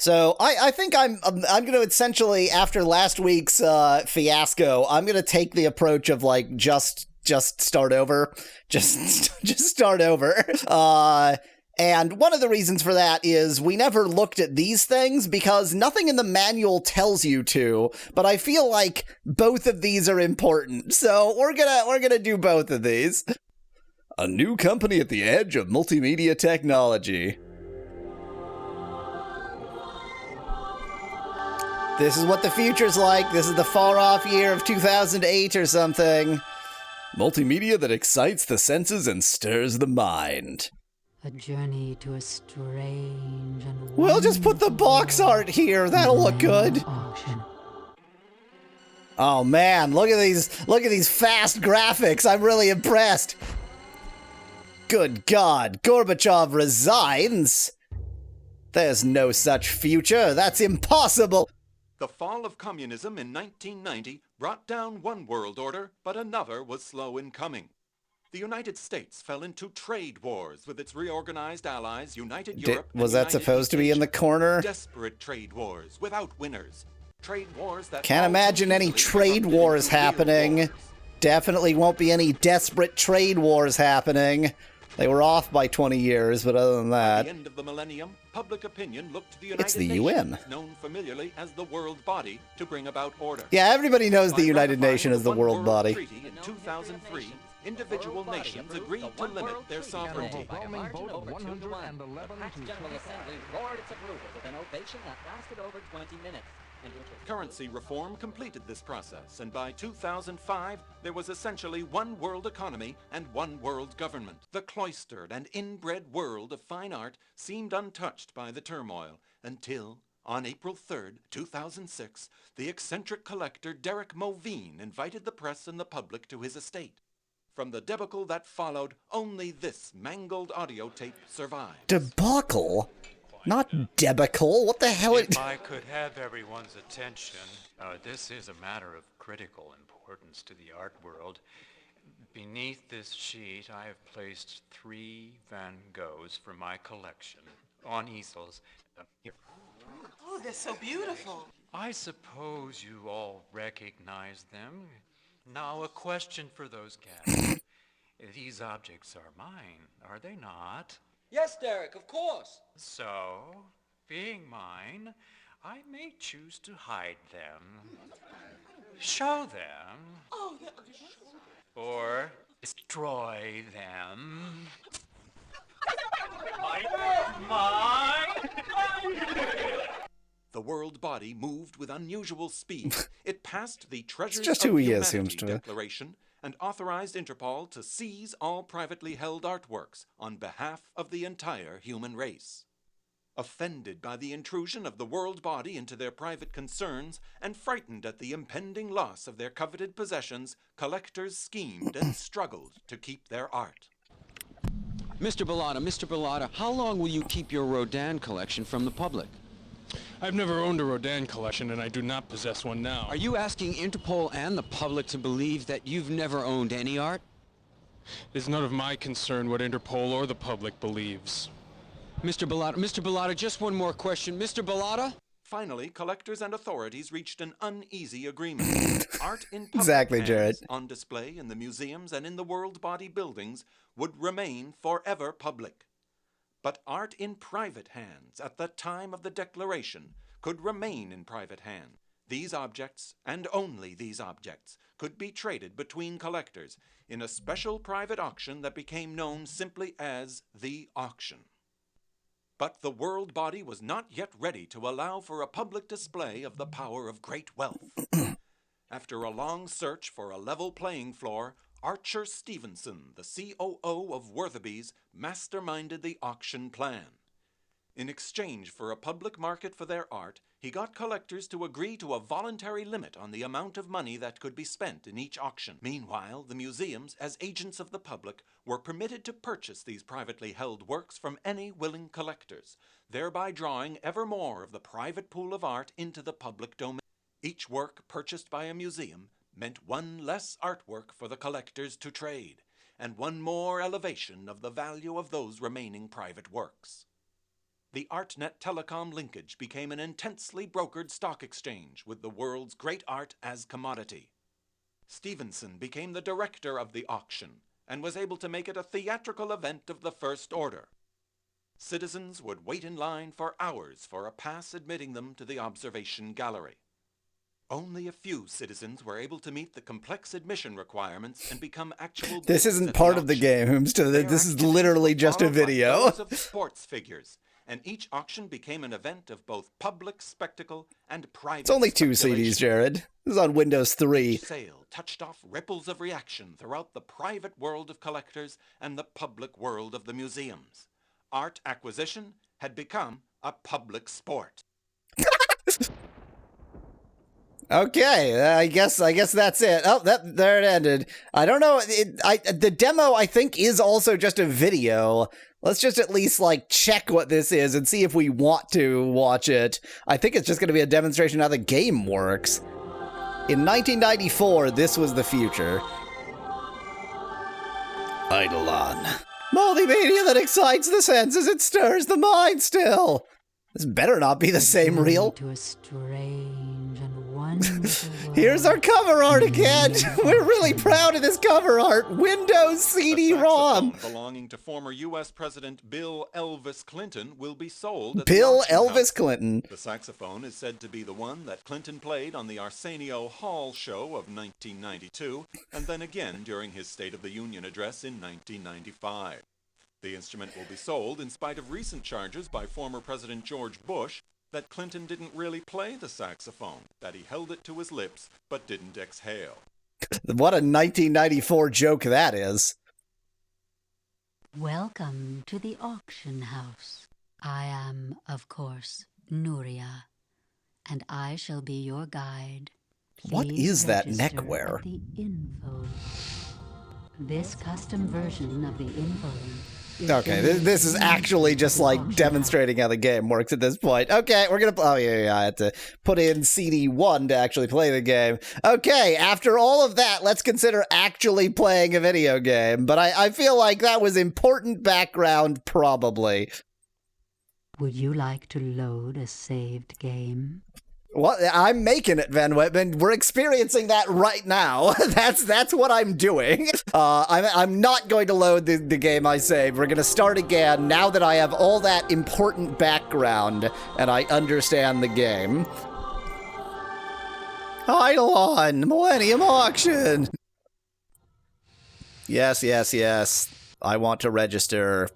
So I think I'm going to essentially, after last week's fiasco, I'm going to take the approach of like just start over, just start over. And one of the reasons for that is we never looked at these things because nothing in the manual tells you to. But I feel like both of these are important, so we're gonna do both of these. A new company at the edge of multimedia technology. This is what the future's like. This is the far-off year of 2008 or something. Multimedia that excites the senses and stirs the mind. A journey to a strange and We'll just put the box art here. That'll look good. Auction. Oh man, look at these fast graphics. I'm really impressed. Good God, Gorbachev resigns? There's no such future. That's impossible. The fall of communism in 1990 brought down one world order, but another was slow in coming. The United States fell into trade wars with its reorganized allies, United Europe. Was that supposed to be in the corner? Desperate trade wars without winners. Trade wars that can't imagine any trade wars happening. Definitely won't be any desperate trade wars happening. They were off by 20 years, but other than that... At the end of the millennium, public opinion looked to the United It's the Nations, UN. known familiarly as the world body, to bring about order. Yeah, everybody knows the By United ratifying Nations as the One world body. Treaty in 2003, individual nations agreed to limit their sovereignty. By a margin over 2 to 1. The Pax General Assembly roared its approval with an ovation that lasted over 20 minutes. Currency reform completed this process, and by 2005, there was essentially one world economy and one world government. The cloistered and inbred world of fine art seemed untouched by the turmoil until, on April 3rd, 2006, the eccentric collector Derek Moveen invited the press and the public to his estate. From the debacle that followed, only this mangled audio tape survived. Debacle? Not debacle. What the hell? If I could have everyone's attention, this is a matter of critical importance to the art world. Beneath this sheet, I have placed 3 Van Goghs from my collection on easels. Here. Oh, they're so beautiful. I suppose you all recognize them. Now, a question for those guests. These objects are mine, are they not? Yes, Derek, of course. So, being mine, I may choose to hide them, show them, or destroy them. Mine! The world body moved with unusual speed. It passed the Treasures just of who he is, Humanity seems to me. Declaration and authorized Interpol to seize all privately held artworks on behalf of the entire human race. Offended by the intrusion of the world body into their private concerns and frightened at the impending loss of their coveted possessions, collectors schemed and struggled to keep their art. Mr. Bellata, how long will you keep your Rodin collection from the public? I've never owned a Rodin collection, and I do not possess one now. Are you asking Interpol and the public to believe that you've never owned any art? It is none of my concern what Interpol or the public believes. Mr. Bellata, just one more question. Mr. Bellata? Finally, collectors and authorities reached an uneasy agreement. Art in public Exactly, hands, Jared. on display in the museums and in the world body buildings, would remain forever public. But art in private hands at the time of the declaration could remain in private hands. These objects, and only these objects, could be traded between collectors in a special private auction that became known simply as the auction. But the world body was not yet ready to allow for a public display of the power of great wealth. After a long search for a level playing floor, Archer Stevenson, the COO of Worthaby's, masterminded the auction plan. In exchange for a public market for their art, he got collectors to agree to a voluntary limit on the amount of money that could be spent in each auction. Meanwhile, the museums, as agents of the public, were permitted to purchase these privately held works from any willing collectors, thereby drawing ever more of the private pool of art into the public domain. Each work purchased by a museum meant one less artwork for the collectors to trade, and one more elevation of the value of those remaining private works. the ArtNet telecom linkage became an intensely brokered stock exchange with the world's great art as commodity. Stevenson became the director of the auction and was able to make it a theatrical event of the first order. Citizens would wait in line for hours for a pass admitting them to the observation gallery. Only a few citizens were able to meet the complex admission requirements and become actual. This isn't part of the game, Hoomster. This is literally just a video. Those of sports figures, and each auction became an event of both public spectacle and private. It's only 2 CDs, Jared. This is on Windows 3. Sale touched off ripples of reaction throughout the private world of collectors and the public world of the museums. Art acquisition had become a public sport. Okay, I guess that's it. Oh, there it ended. I don't know. The demo, I think, is also just a video. Let's just at least, like, check what this is and see if we want to watch it. I think it's just going to be a demonstration of how the game works. In 1994, this was the future. Eidolon. Multimedia that excites the senses, it stirs the mind still. This better not be the same reel. To a strange and wonderful Here's our cover art again. We're really proud of this cover art. Windows CD-ROM. Belonging to former U.S. President Bill Elvis Clinton will be sold at Bill the auction Elvis house. Clinton. The saxophone is said to be the one that Clinton played on the Arsenio Hall show of 1992, and then again during his State of the Union address in 1995. The instrument will be sold in spite of recent charges by former President George Bush that Clinton didn't really play the saxophone, that he held it to his lips but didn't exhale. What a 1994 joke that is. Welcome to the auction house. I am, of course, Nuria, and I shall be your guide. What Please is that register neckwear? at the info. This custom version of the info. Okay, this is actually just like demonstrating how the game works at this point. Okay, we're gonna. Oh yeah, I had to put in CD1 to actually play the game. Okay, after all of that, let's consider actually playing a video game. But I feel like that was important background, probably. Would you like to load a saved game? What? I'm making it, Van Whitman. We're experiencing that right now. That's what I'm doing. I'm not going to load the game I saved. We're going to start again now that I have all that important background and I understand the game. Eidolon, Millennium Auction. Yes. I want to register.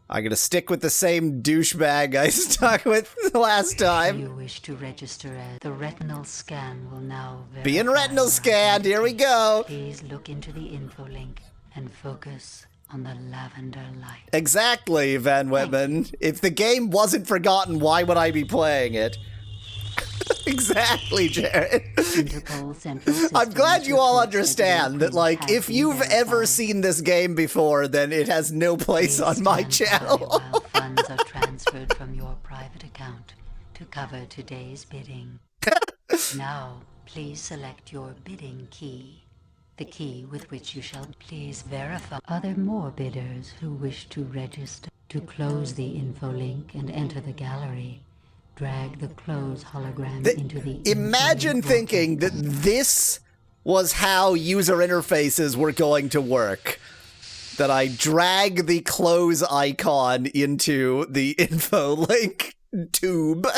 I'm going to stick with the same douchebag I stuck with last time. You wish to register as the retinal scan will now Being verify retinal your scanned, here we identity. go. Please look into the info link and focus on the lavender light. Exactly, Van Whitman. If the game wasn't forgotten, why would I be playing it? Exactly, Jared. Interpol Central I'm glad Systems you all reports understand the that, like, inquiry if has you've been ever verified. seen this game before, then it has no place on my Please channel. stand by while funds are transferred from your private account to cover today's bidding. Now, please select your bidding key. The key with which you shall please verify. Are there more bidders who wish to register? To close the info link and enter the gallery, drag the close hologram into the Imagine info thinking that this was how user interfaces were going to work. That I drag the close icon into the info link tube.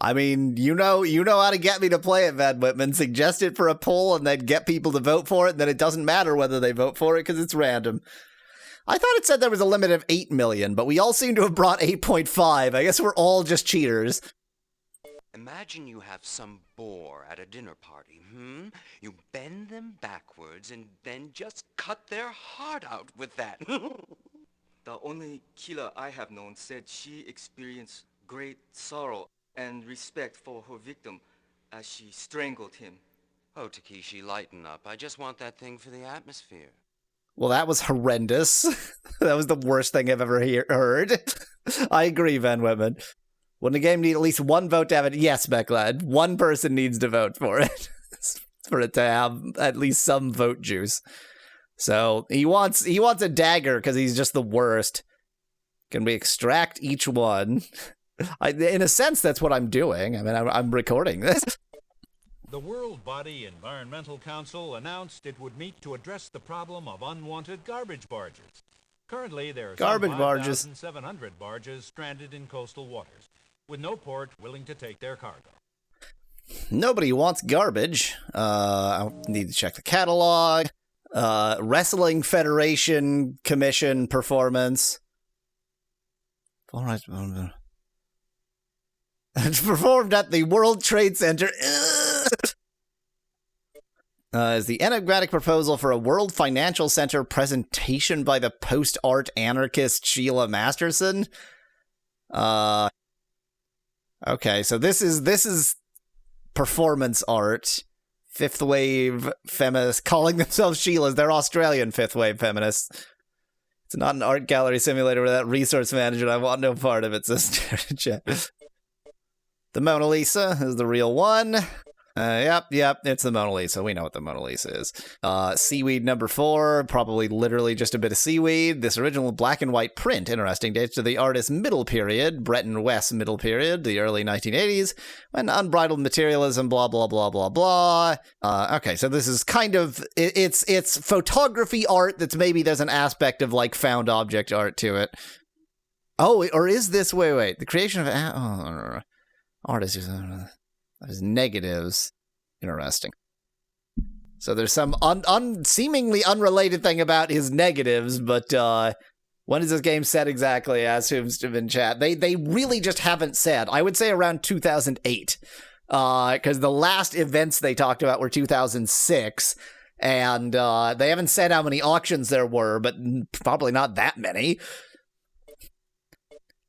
I mean, you know how to get me to play it, Van Whitman. Suggest it for a poll and then get people to vote for it, and then it doesn't matter whether they vote for it because it's random. I thought it said there was a limit of 8 million, but we all seem to have brought 8.5. I guess we're all just cheaters. Imagine you have some boar at a dinner party, You bend them backwards and then just cut their heart out with that. The only killer I have known said she experienced great sorrow and respect for her victim as she strangled him. Oh, Takeshi, lighten up. I just want that thing for the atmosphere. Well, that was horrendous. That was the worst thing I've ever heard. I agree, Van Whitman. Wouldn't a game need at least one vote to have it? Yes, Becklad. One person needs to vote for it. For it to have at least some vote juice. So he wants a dagger because he's just the worst. Can we extract each one? In a sense, that's what I'm doing. I mean, I'm recording this. The World Body Environmental Council announced it would meet to address the problem of unwanted garbage barges. Currently, there are Garbage some barges. 5,700 barges stranded in coastal waters, with no port willing to take their cargo. Nobody wants garbage. I need to check the catalog. Wrestling Federation Commission performance. All right. Performed at the World Trade Center. Is the enigmatic proposal for a World Financial Center presentation by the post-art anarchist Sheila Masterson. Okay, so this is performance art. Fifth wave feminists calling themselves Sheilas. They're Australian fifth wave feminists. It's not an art gallery simulator without resource management. I want no part of it, sister. The Mona Lisa is the real one. Yep, it's the Mona Lisa. We know what the Mona Lisa is. Seaweed number 4, probably literally just a bit of seaweed. This original black and white print, interesting, dates to the artist's middle period, Bretton West middle period, the early 1980s, when unbridled materialism, blah, blah, blah, blah, blah. Okay, so this is kind of, it's photography art that's maybe there's an aspect of, like, found object art to it. Oh, or is this, wait, the creation of, artists is negatives. Interesting. So there's some seemingly unrelated thing about his negatives, but when is this game set exactly? As seems to have been chat. They really just haven't said. I would say around 2008, because the last events they talked about were 2006, and they haven't said how many auctions there were, but probably not that many.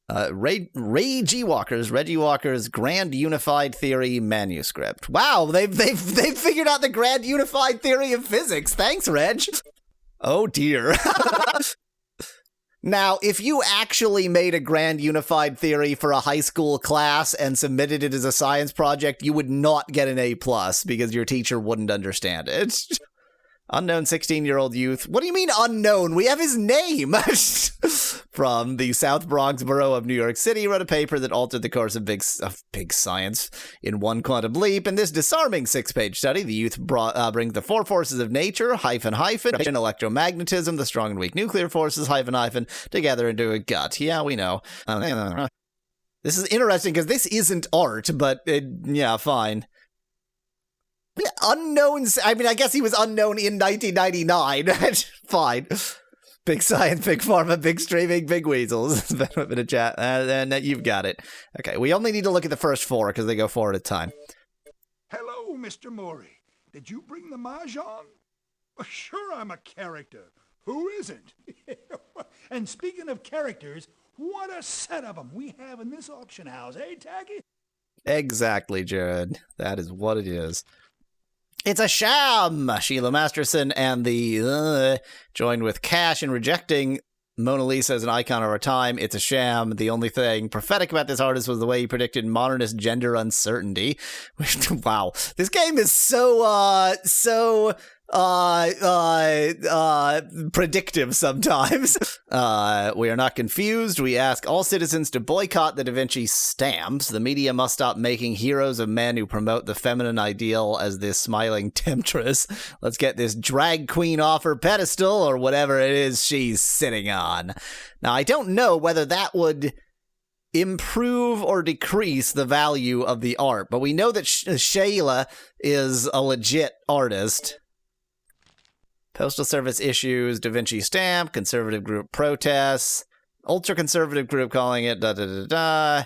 Reggie Walker's Grand Unified Theory manuscript. Wow, they've figured out the Grand Unified Theory of physics. Thanks, Reg. Oh dear. Now, if you actually made a Grand Unified Theory for a high school class and submitted it as a science project, you would not get an A+ because your teacher wouldn't understand it. Unknown 16-year-old youth. What do you mean unknown? We have his name! From the South Bronx borough of New York City, wrote a paper that altered the course of big science in one quantum leap. In this disarming 6-page study, the youth brings the 4 forces of nature, electromagnetism, the strong and weak nuclear forces, together into a gut. Yeah, we know. This is interesting because this isn't art, but yeah, fine. Unknowns. I mean, I guess he was unknown in 1999. Fine. Big science, big pharma, big streaming, big weasels. Been a chat. And you've got it. Okay, we only need to look at the first 4 because they go 4 at a time. Hello, Mr. Mori. Did you bring the mahjong? Sure, I'm a character. Who isn't? And speaking of characters, what a set of them we have in this auction house, eh, Tacky? Exactly, Jared. That is what it is. It's a sham! Sheila Masterson and the joined with Cash in rejecting Mona Lisa as an icon of our time. It's a sham. The only thing prophetic about this artist was the way he predicted modernist gender uncertainty. Wow. This game is so predictive sometimes. We are not confused. We ask all citizens to boycott the Da Vinci stamps. The media must stop making heroes of men who promote the feminine ideal as this smiling temptress. Let's get this drag queen off her pedestal or whatever it is she's sitting on. Now, I don't know whether that would improve or decrease the value of the art, but we know that Sheila is a legit artist. Postal Service issues, Da Vinci stamp, conservative group protests, ultra-conservative group calling it da-da-da-da.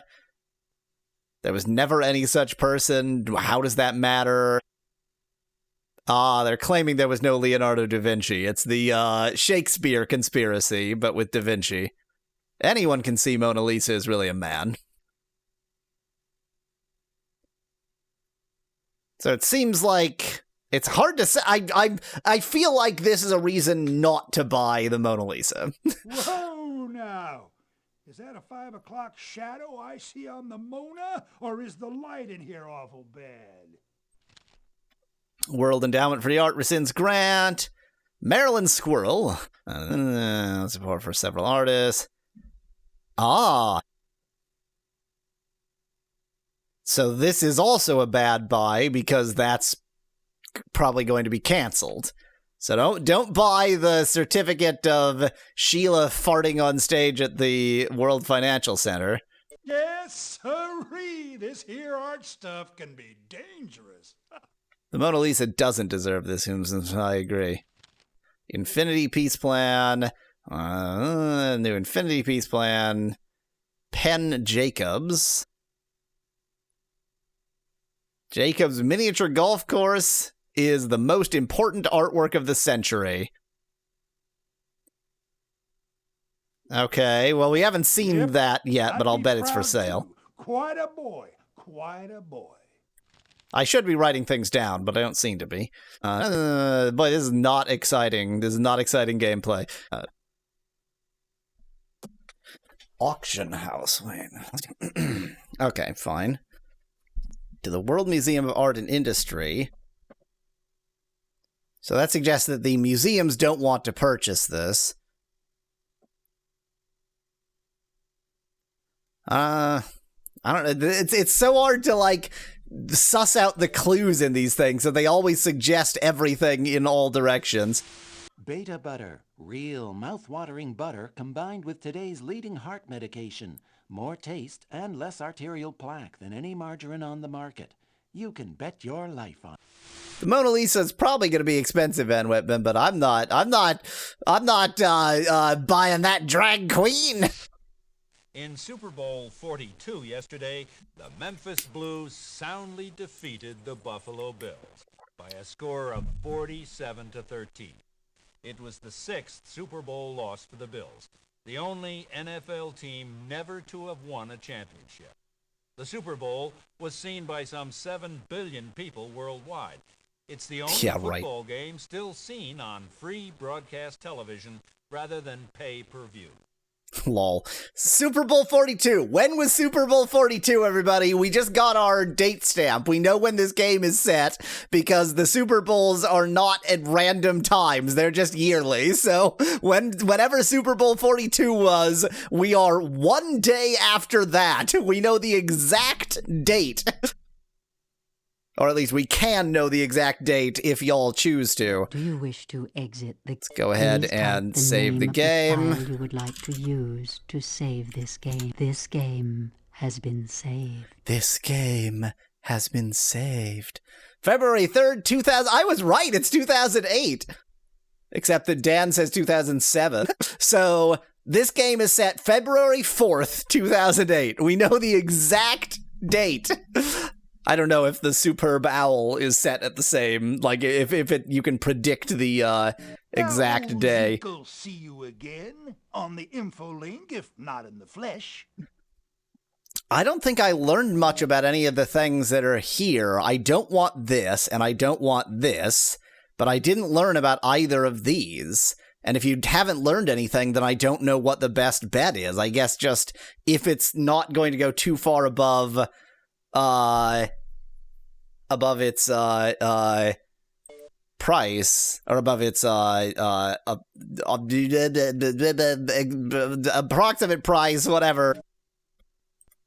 There was never any such person. How does that matter? They're claiming there was no Leonardo da Vinci. It's the Shakespeare conspiracy, but with da Vinci. Anyone can see Mona Lisa is really a man. So it seems like it's hard to say. I feel like this is a reason not to buy the Mona Lisa. Whoa, now. Is that a 5 o'clock shadow I see on the Mona? Or is the light in here awful bad? World Endowment for the Art rescinds grant. Maryland Squirrel. Support for several artists. Ah. So this is also a bad buy because that's probably going to be canceled. So don't buy the certificate of Sheila farting on stage at the World Financial Center. Yes, sirree, this here art stuff can be dangerous. The Mona Lisa doesn't deserve this, I agree. Infinity Peace Plan, new Infinity Peace Plan, Penn Jacobs. Jacobs Miniature Golf Course is the most important artwork of the century. Okay, well, we haven't seen that yet, but I'll bet it's for sale. Quite a boy, quite a boy. I should be writing things down, but I don't seem to be. Boy, this is not exciting. This is not exciting gameplay. Auction house. Wait. Okay, fine. To the World Museum of Art and Industry. So that suggests that the museums don't want to purchase this. I don't know. It's so hard to, like, suss out the clues in these things, so they always suggest everything in all directions. Beta butter, real mouth-watering butter combined with today's leading heart medication. More taste and less arterial plaque than any margarine on the market. You can bet your life on. The Mona Lisa is probably going to be expensive, Van Whitman, but I'm not buying that drag queen. In Super Bowl 42 yesterday, the Memphis Blues soundly defeated the Buffalo Bills by a score of 47-13. It was the 6th Super Bowl loss for the Bills, the only NFL team never to have won a championship. The Super Bowl was seen by some 7 billion people worldwide. It's the only football game still seen on free broadcast television rather than pay-per-view. Lol. Super Bowl 42. When was Super Bowl 42, everybody? We just got our date stamp. We know when this game is set because the Super Bowls are not at random times. They're just yearly. So whenever Super Bowl 42 was, we are one day after that. We know the exact date. Or at least we can know the exact date if y'all choose to. Do you wish to exit the... Let's go ahead and save the game. The file you would like to use to save this game. This game has been saved. This game has been saved. February 3rd, 2000... I was right, it's 2008. Except that Dan says 2007. So, this game is set February 4th, 2008. We know the exact date. I don't know if the Superb Owl is set at the same, like, if you can predict the exact day. We'll see you again on the info link, if not in the flesh. I don't think I learned much about any of the things that are here. I don't want this, and I don't want this, but I didn't learn about either of these. And if you haven't learned anything, then I don't know what the best bet is. I guess just if it's not going to go too far above its price, or above its approximate price, whatever.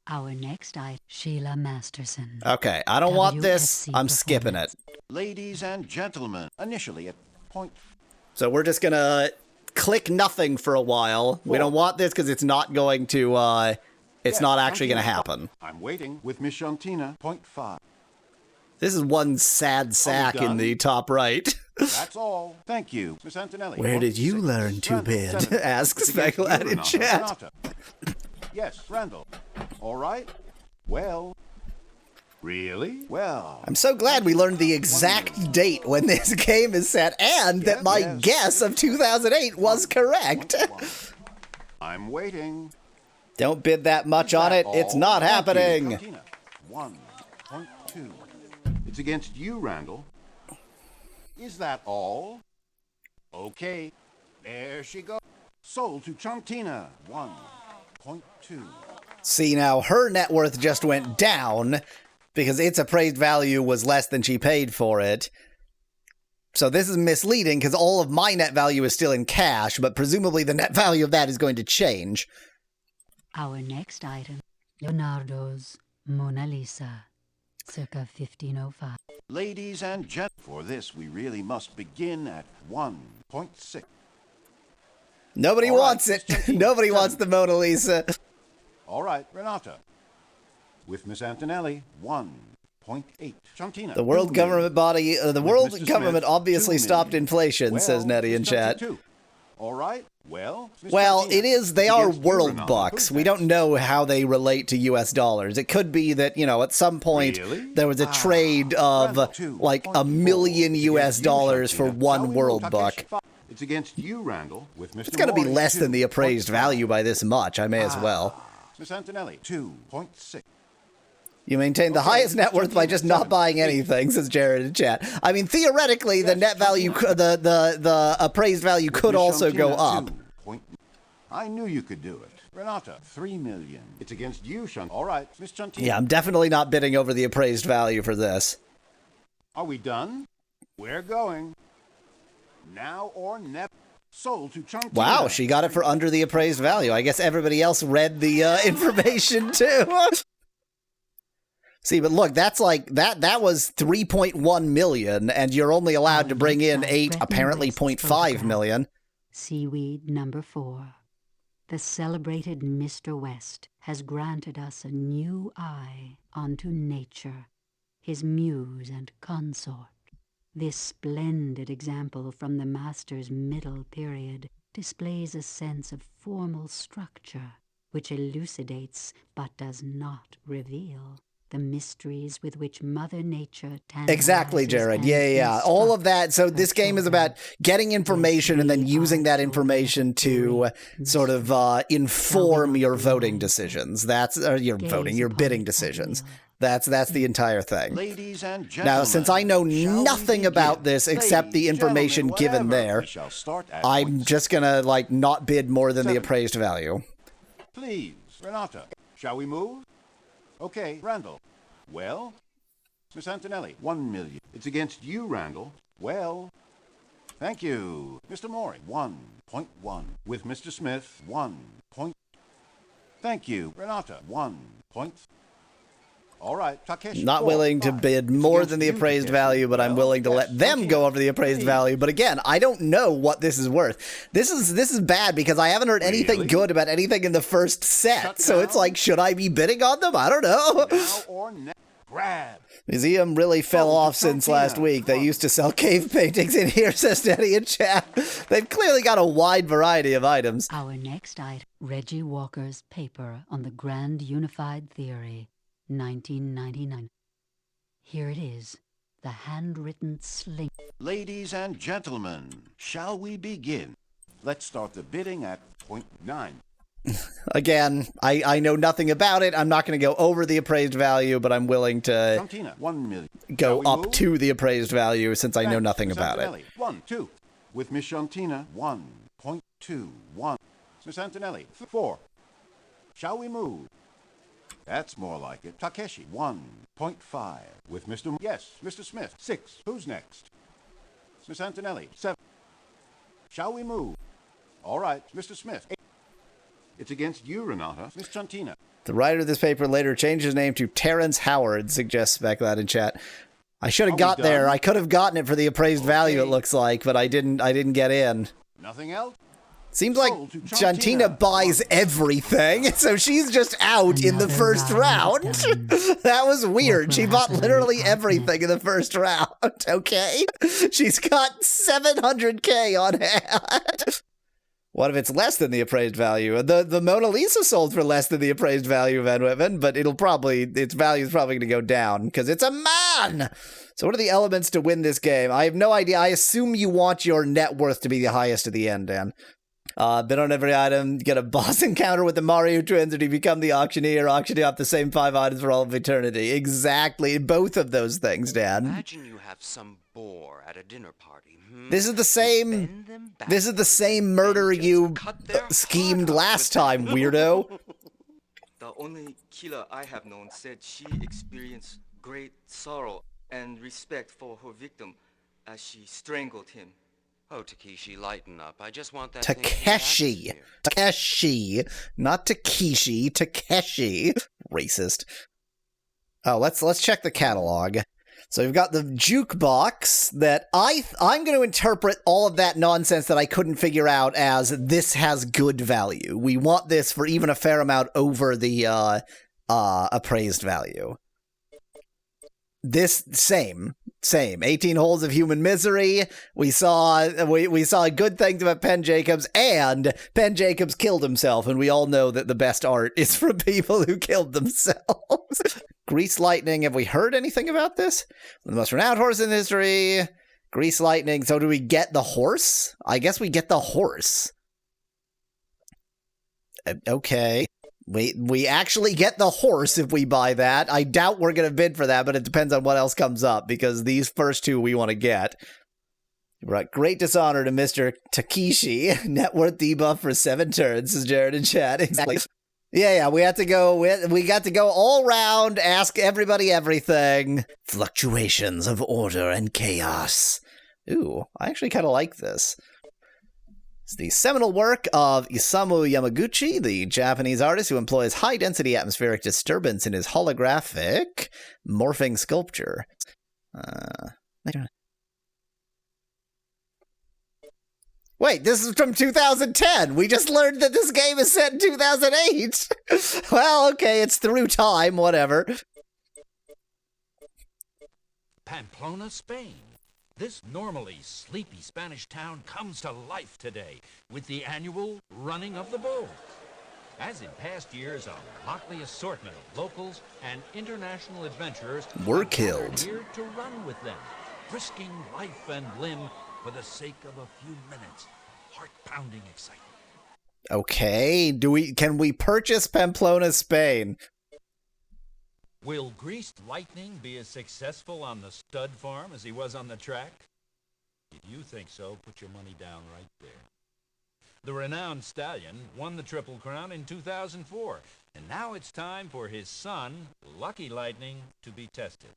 Our next item, Sheila Masterson. Okay, I don't want this. I'm skipping it. Ladies and gentlemen, initially at point... So we're just gonna click nothing for a while. We don't want this because it's not going to, it's not actually going to happen. I'm waiting with Miss Shantina, point 5. This is one sad sack in the top right. That's all. Thank you, Miss Antonelli. Where did you learn to bid? Asks Speculad in chat. Yes, Randall. All right. Well. Really? Well. I'm so glad we learned the exact date when this game is set, and that my guess of 2008 was correct. I'm waiting. Don't bid that much on it. It's not happening. 1.2. It's against you, Randall. Is that all? Okay. There she goes. Sold to Chantina. 1.2. See, now her net worth just went down because its appraised value was less than she paid for it. So this is misleading because all of my net value is still in cash, but presumably the net value of that is going to change. Our next item, Leonardo's Mona Lisa, circa 1505. Ladies and gentlemen, for this we really must begin at 1.6. Nobody wants it. Nobody wants the Mona Lisa. All right, Renata. With Miss Antonelli, 1.8. Chantina. The world government body, the world Mr. government Smith, obviously 2 stopped million. inflation, Well, says Nettie in Miss chat. 22. All right, well... Miss Well, Chantina, it is, they it's are against you, world Renata. bucks. Who's We don't know how they relate to US dollars. It could be that, you know, at some point Really? there was a trade of like $1 million US dollars for one world buck. It's against you, Randall, with Mr. It's going to be Mori, less than the appraised 2.5. value by this much. I may as well. Miss Antonelli, 2.6. You maintain the highest net worth by just not buying anything, says Jared in chat. I mean, theoretically, the net value, the appraised value could Miss also go Chantina, up. 2. I knew you could do it. Renata, 3 million. It's against you, Shunt. All right, Miss Chantina. Yeah, I'm definitely not bidding over the appraised value for this. Are we done? We're going. Now or never. Sold to Chantina. Wow, she got it for under the appraised value. I guess everybody else read the information too. See, but look, that's like that was 3.1 million, and you're only allowed to bring in apparently 0.5 million. Seaweed number 4. The celebrated Mr. West has granted us a new eye onto nature, his muse and consort. This splendid example from the master's middle period displays a sense of formal structure, which elucidates but does not reveal the mysteries with which Mother Nature Exactly, Jared. Yeah. All of that. So this game is about getting information and then using that information to sort of inform your voting decisions. That's your bidding decisions. That's the entire thing. Ladies and gentlemen, now, since I know nothing about this except the information given there, I'm just gonna not bid more than the appraised value. Please, Renata, shall we move? Okay, Randall. Well, Miss Antonelli, 1 million. It's against you, Randall. Well, thank you. Mr. Mori, 1.1. With Mr. Smith, 1 point. Thank you. Renata, 1 point. All right, Takeshi. Not willing to bid more than the appraised value, but I'm willing to let them go over the appraised value. But again, I don't know what this is worth. This is bad because I haven't heard anything good about anything in the first set. So it's like, should I be bidding on them? I don't know. Now or never. Grab. Museum really fell off since last week. They used to sell cave paintings in here, says Nettie in chat. They've clearly got a wide variety of items. Our next item, Reggie Walker's paper on the Grand Unified Theory, 1999. Here it is, the handwritten sling. Ladies and gentlemen, shall we begin? Let's start the bidding at 0.9. Again, I know nothing about it. I'm not going to go over the appraised value, but I'm willing to Chantina, 1 million. go up to the appraised value since I know nothing about it. 1, 2. With Miss Chantina, 1.21. Miss Antonelli, 4. Shall we move? That's more like it. Takeshi, 1.5. With Mr. Yes, Mr. Smith, 6. Who's next? Miss Antonelli, 7. Shall we move? All right, Mr. Smith, 8. It's against you, Renata. Miss Chantina. The writer of this paper later changed his name to Terrence Howard, suggests Speclat in chat. I should have got there. I could have gotten it for the appraised value, it looks like, but I didn't get in. Nothing else? Seems like Chantina buys everything, so she's just out in the first round. That was weird. She bought literally everything in the first round, okay? She's got 700K on hand. What if it's less than the appraised value? The Mona Lisa sold for less than the appraised value, Van Witten, but its value is probably going to go down because it's a man. So what are the elements to win this game? I have no idea. I assume you want your net worth to be the highest at the end, Dan. Bid on every item, get a boss encounter with the Mario twins, and you become the auctioneer, auctioning off the same 5 items for all of eternity. Exactly. Both of those things, Dan. Imagine you have some bore at a dinner party. This is the same murder you schemed last time, weirdo. The only killer I have known said she experienced great sorrow and respect for her victim as she strangled him. Oh, Takeshi, lighten up. I just want that Takeshi. Takeshi. Not Takeshi. Takeshi. Racist. Oh, let's check the catalog. So we've got the jukebox that I'm going to interpret all of that nonsense that I couldn't figure out as this has good value. We want this for even a fair amount over the appraised value. This same 18 holes of human misery. We saw good things about Penn Jacobs, and Penn Jacobs killed himself, and we all know that the best art is from people who killed themselves. Grease Lightning, have we heard anything about this? The most renowned horse in history. Grease Lightning. So do we get the horse? I guess we get the horse. Okay. We actually get the horse if we buy that. I doubt we're going to bid for that, but it depends on what else comes up, because these first two we want to get. Right. Great dishonor to Mr. Takeshi. Net worth debuff for 7 turns, says Jared in chat. Exactly. Yeah, we had to go, we got to go all round, ask everybody everything. Fluctuations of order and chaos. Ooh, I actually kind of like this. It's the seminal work of Isamu Yamaguchi, the Japanese artist who employs high-density atmospheric disturbance in his holographic morphing sculpture. Wait, this is from 2010! We just learned that this game is set in 2008! Well, okay, it's through time, whatever. Pamplona, Spain. This normally sleepy Spanish town comes to life today with the annual Running of the Bulls. As in past years, a motley assortment of locals and international adventurers were killed here to run with them, risking life and limb for the sake of a few minutes. Heart-pounding excitement. Okay, can we purchase Pamplona, Spain? Will Greased Lightning be as successful on the stud farm as he was on the track? If you think so, put your money down right there. The renowned stallion won the Triple Crown in 2004, and now it's time for his son, Lucky Lightning, to be tested.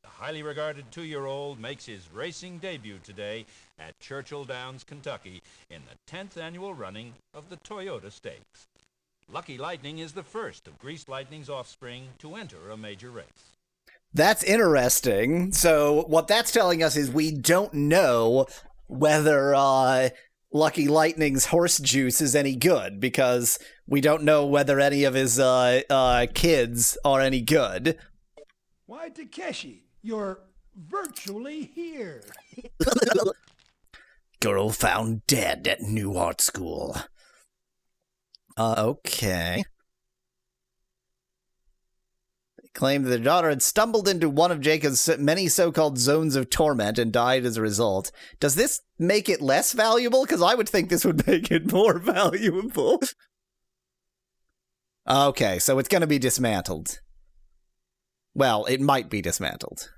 The highly regarded 2-year-old makes his racing debut today at Churchill Downs, Kentucky, in the 10th annual running of the Toyota Stakes. Lucky Lightning is the first of Greased Lightning's offspring to enter a major race. That's interesting. So what that's telling us is we don't know whether Lucky Lightning's horse juice is any good, because we don't know whether any of his kids are any good. Why, Takeshi, you're virtually here. Girl found dead at New Art School. Okay. They claimed their daughter had stumbled into one of Jacob's many so-called zones of torment and died as a result. Does this make it less valuable? Because I would think this would make it more valuable. Okay, so it's going to be dismantled. Well, it might be dismantled.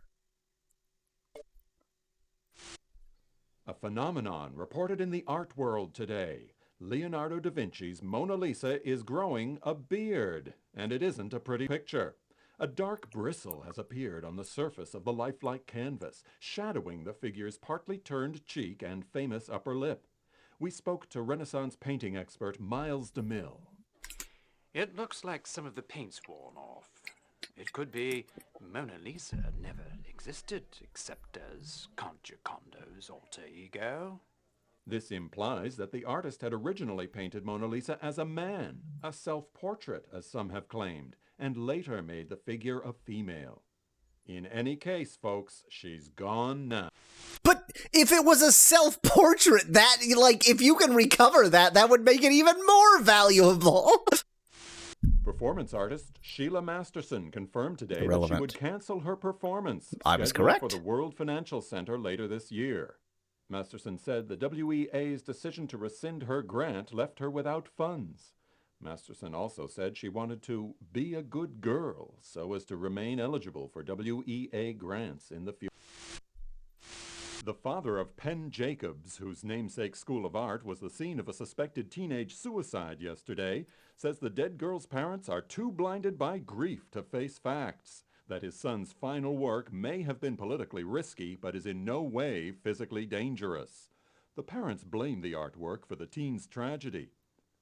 A phenomenon reported in the art world today. Leonardo da Vinci's Mona Lisa is growing a beard, and it isn't a pretty picture. A dark bristle has appeared on the surface of the lifelike canvas, shadowing the figure's partly turned cheek and famous upper lip. We spoke to Renaissance painting expert Miles DeMille. It looks like some of the paint's worn off. It could be Mona Lisa never existed except as Concha Condo's alter ego. This implies that the artist had originally painted Mona Lisa as a man, a self-portrait, as some have claimed, and later made the figure a female. In any case, folks, she's gone now. But if it was a self-portrait, that, like, if you can recover that, that would make it even more valuable. Performance artist Sheila Masterson confirmed today that she would cancel her performance I was correct. for the World Financial Center later this year. Masterson said the WEA's decision to rescind her grant left her without funds. Masterson also said she wanted to be a good girl so as to remain eligible for WEA grants in the future. The father of Penn Jacobs, whose namesake School of Art was the scene of a suspected teenage suicide yesterday, says the dead girl's parents are too blinded by grief to face facts. That his son's final work may have been politically risky, but is in no way physically dangerous. The parents blame the artwork for the teen's tragedy.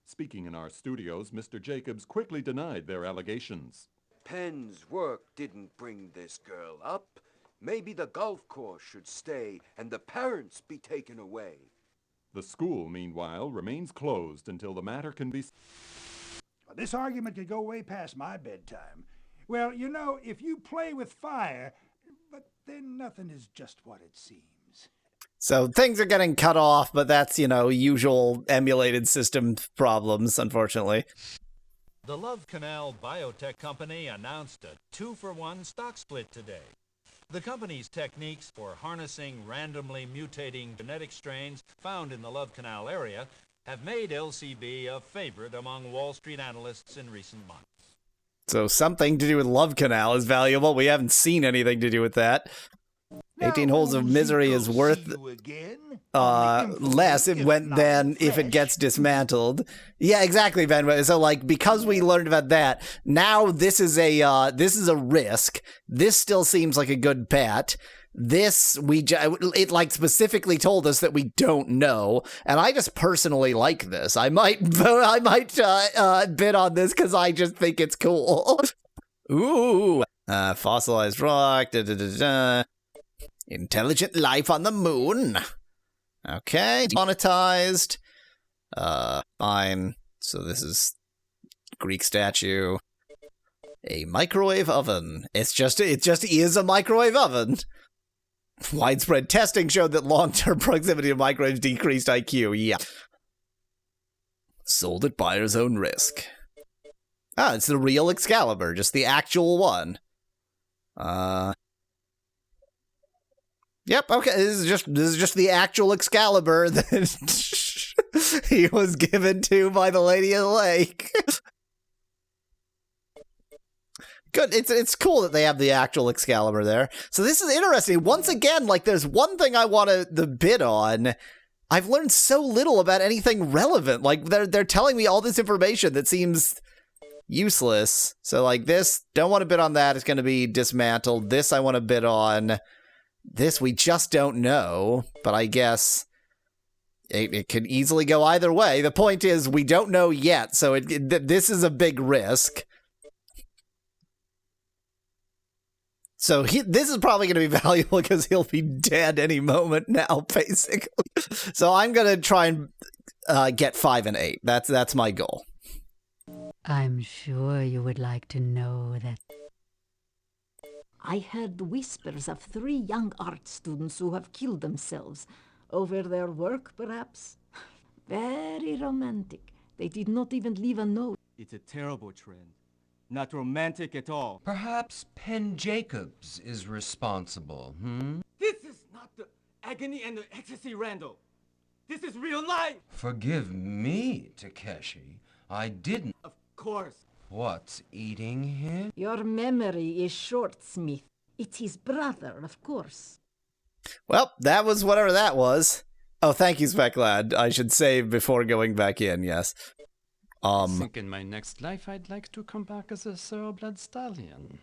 Speaking in our studios, Mr. Jacobs quickly denied their allegations. Penn's work didn't bring this girl up. Maybe the golf course should stay and the parents be taken away. The school, meanwhile, remains closed until the matter can be... This argument could go way past my bedtime. Well, you know, if you play with fire, but then nothing is just what it seems. So things are getting cut off, but that's, usual emulated system problems, unfortunately. The Love Canal Biotech Company announced a 2-for-1 stock split today. The company's techniques for harnessing randomly mutating genetic strains found in the Love Canal area have made LCB a favorite among Wall Street analysts in recent months. So something to do with Love Canal is valuable. We haven't seen anything to do with that. 18 Holes of Misery is worth less than if it gets dismantled. Yeah, exactly, Ben. So, because we learned about that, now this is a risk. This still seems like a good bet. This it specifically told us that we don't know, and I just personally like this. I might bid on this because I just think it's cool. Ooh, fossilized rock. Intelligent life on the moon. Okay, monetized. Fine. So this is Greek statue. A microwave oven. It just is a microwave oven. Widespread testing showed that long-term proximity to microwaves decreased IQ. Yeah. Sold at buyer's own risk. It's the real Excalibur, just the actual one. Yep, okay, this is just the actual Excalibur that he was given to by the Lady of the Lake. Good, it's cool that they have the actual Excalibur there. So this is interesting. Once again, there's one thing I want to bid on. I've learned so little about anything relevant. They're telling me all this information that seems useless. So this, don't want to bid on that. It's going to be dismantled. This I want to bid on. This we just don't know, but I guess it could easily go either way. The point is we don't know yet, so this is a big risk. So this is probably going to be valuable because he'll be dead any moment now, basically. So I'm going to try and get 5 and 8. That's my goal. I'm sure you would like to know that I heard whispers of 3 young art students who have killed themselves. Over their work, perhaps? Very romantic. They did not even leave a note. It's a terrible trend. Not romantic at all. Perhaps Penn Jacobs is responsible, This is not the agony and the ecstasy, Randall. This is real life. Forgive me, Takeshi. I didn't... Of course. What's eating him? Your memory is short, Smith. It's his brother, of course. Well, that was whatever that was. Oh, thank you, Speclad. I should save before going back in, yes. I think in my next life I'd like to come back as a thoroughbred stallion.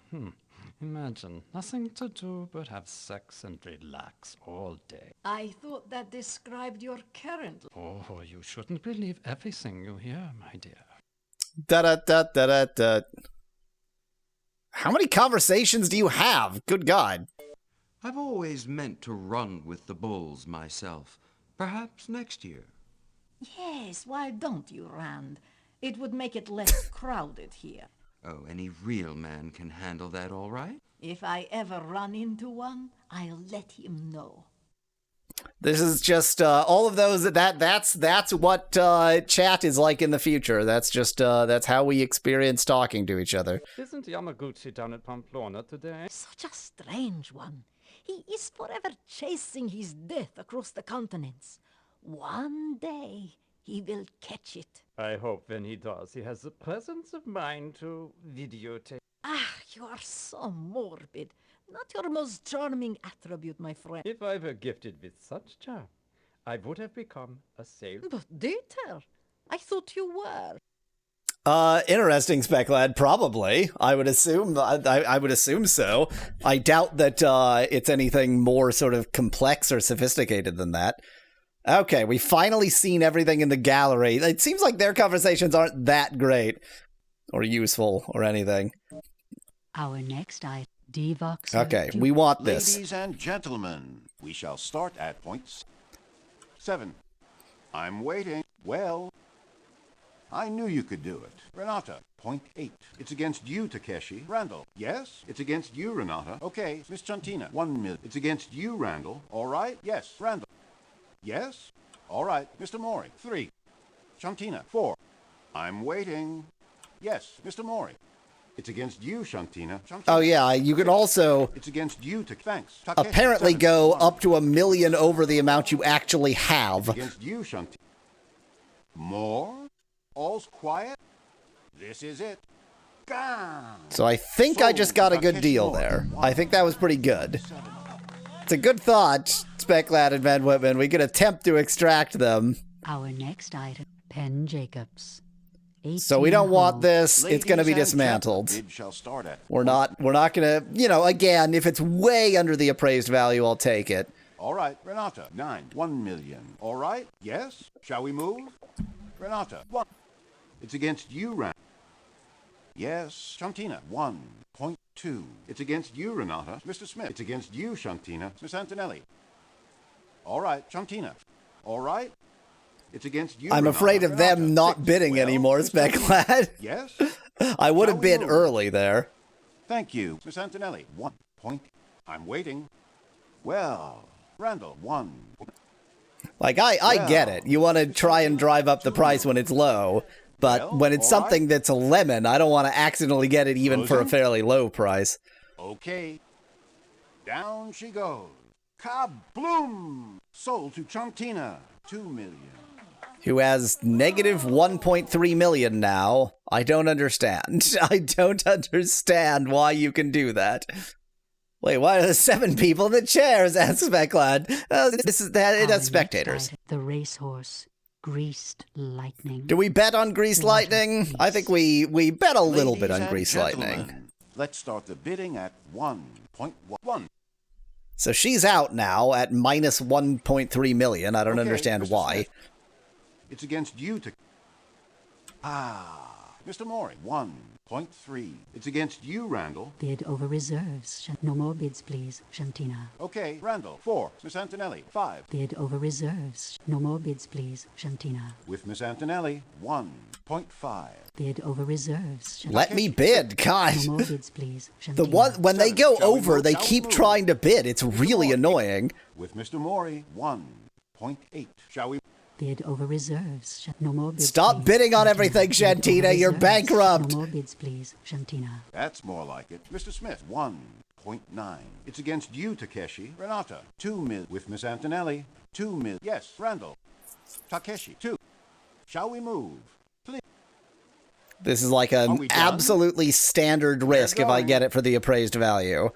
Imagine, nothing to do but have sex and relax all day. I thought that described your current... Oh, you shouldn't believe everything you hear, my dear. Da-da-da-da-da-da. How many conversations do you have? Good God. I've always meant to run with the bulls myself. Perhaps next year. Yes, why don't you, Rand? It would make it less crowded here. Oh, any real man can handle that all right? If I ever run into one, I'll let him know. This is just all of those. That's what chat is like in the future. That's just that's how we experience talking to each other. Isn't Yamaguchi down at Pamplona today? Such a strange one. He is forever chasing his death across the continents. One day he will catch it. I hope when he does, he has the presence of mind to videotape. Ah, you are so morbid. Not your most charming attribute, my friend. If I were gifted with such charm, I would have become a sailor. But Dieter, I thought you were. Interesting, Speclad. Probably. I would assume. I would assume so. I doubt that it's anything more sort of complex or sophisticated than that. Okay, we finally seen everything in the gallery. It seems like their conversations aren't that great or useful or anything. Our next item, Devox. Okay, we want this. Ladies and gentlemen, we shall start at point 7. I'm waiting. Well, I knew you could do it. Renata, point 8. It's against you, Takeshi. Randall, yes? It's against you, Renata. Okay, Miss Chantina, 1 million. It's against you, Randall. All right? Yes, Randall. Yes? All right, Mr. Mori, 3. Chantina, 4. I'm waiting. Yes, Mr. Mori. It's against you, Chantina. Oh yeah, you can also It's against you, thanks. Takeshi, apparently 7. go 1. up to 1 million over the amount you actually have. Against you, Chantina. More? All's quiet? This is it. Gone. So I think I just got a good deal there. I think that was pretty good. It's a good thought, Specklad and Van Whitman. We could attempt to extract them. Our next item, Penn Jacobs. So we don't want this. It's going to be dismantled. We're not going to, again, if it's way under the appraised value, I'll take it. All right, Renata, 9. 1 million. All right, yes? Shall we move? Renata, 1. It's against you, Ran. Yes, Chantina, 1.2. It's against you, Renata. Mr. Smith, it's against you, Chantina. Miss Antonelli. All right, Chantina. All right? It's against you, I'm Renata. afraid of them Renata, not 6. bidding Well, anymore, Mr. Specklad. Yes? I would Shall have we bid move? early there. Thank you, Miss Antonelli. 1 point. I'm waiting. Well, Randall, 1. Like, I get it. You want to try and drive up the price when it's low, but when it's something that's a lemon, I don't want to accidentally get it even for a fairly low price. Okay. Down she goes. Kabloom! Sold to Chantina. 2 million. Who has negative 1.3 million now. I don't understand. I don't understand why you can do that. Wait, why are there 7 people in the chairs? Asks Specklad. That's spectators. The racehorse, Greased Lightning. Do we bet on Greased Lightning? I think we bet a little bit on Greased Lightning. Let's start the bidding at 1.1. So she's out now at minus 1.3 million. I don't Okay, understand Mr. why. Smith. It's against you to... Mr. Mori, 1.3. It's against you, Randall. Bid over reserves. No more bids, please, Shantina. Okay, Randall, 4. Miss Antonelli, 5. Bid over reserves. No more bids, please, Shantina. With Miss Antonelli, 1.5. Bid over reserves. Let me bid, God. No more bids, please, The one when they go over, they keep move? trying to bid. It's really annoying. With Mr. Mori, 1.8. Shall we... Bid over reserves. No more bids. Stop bidding on everything, Shantina. You're bankrupt. No more bids, please, Shantina. That's more like it. Mr. Smith, 1.9. It's against you, Takeshi. Renata, 2 mil. With Miss Antonelli, 2 mil. Yes, Randall. Takeshi, 2. Shall we move? Please. This is like an absolutely standard risk if I get it for the appraised value.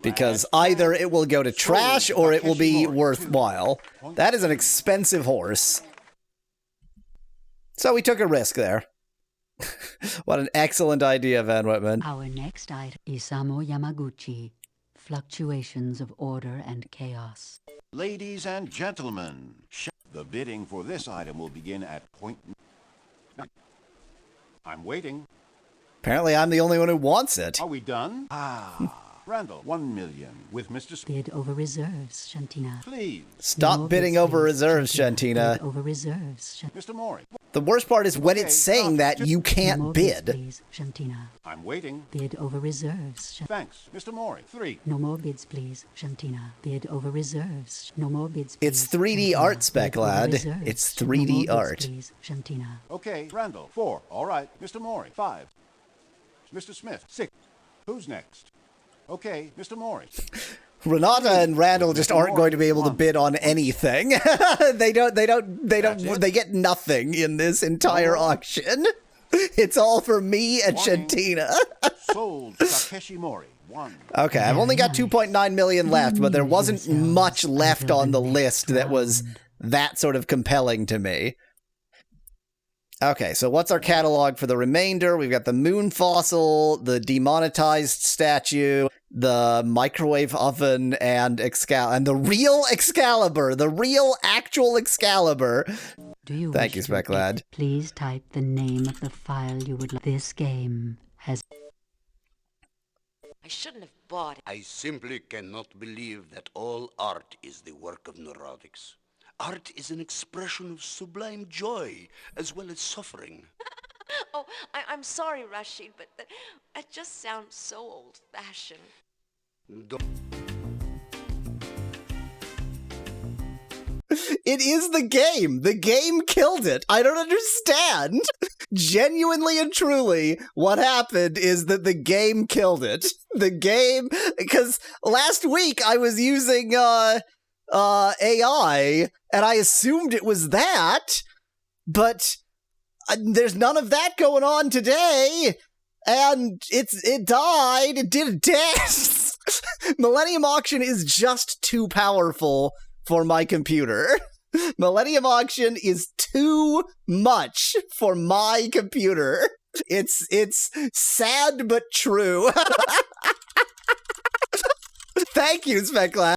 Because either it will go to trash or it will be worthwhile. That is an expensive horse. So we took a risk there. What an excellent idea, Van Whitman. Our next item, Isamu Yamaguchi. Fluctuations of order and chaos. Ladies and gentlemen, the bidding for this item will begin at point... I'm waiting. Apparently I'm the only one who wants it. Are we done? Randall, 1 million. With Mr. Bid over reserves, Shantina. Please. Stop bidding over reserves, Shantina. Bid over reserves, Mr. Mori. The worst part is when it's saying that you can't bid. Please, Shantina. I'm waiting. Bid over reserves. Thanks. Mr. Mori, 3. No more bids, please, Shantina. Bid over reserves. No more bids, please. It's 3D art, Specklad. It's 3D art. Please, Shantina. Okay, Randall, 4. All right. Mr. Mori, 5. Mr. Smith, 6. Who's next? Okay, Mr. Mori. Renata and Randall just aren't going to be able to bid on anything. They get nothing in this entire auction. It's all for me and Shantina. Sold Takeshi Mori, 1. Okay, I've only got 2.9 million left, but there wasn't much left on the list that was that sort of compelling to me. Okay, so what's our catalog for the remainder? We've got the moon fossil, the demonetized statue, the microwave oven and the real Excalibur, the real actual Excalibur. Do you Thank you, wish to Spec Lad. Please type the name of the file you would like. This game has... I shouldn't have bought it. I simply cannot believe that all art is the work of neurotics. Art is an expression of sublime joy as well as suffering. Oh, I'm sorry, Rashid, but that just sounds so old-fashioned. It is the game. The game killed it. I don't understand. Genuinely and truly, what happened is that the game killed it. The game, because last week I was using AI, and I assumed it was that, but there's none of that going on today, and it died. It did a dance. Millennium Auction is just too powerful for my computer. Millennium Auction is too much for my computer. It's sad but true. Thank you, Spec Lad.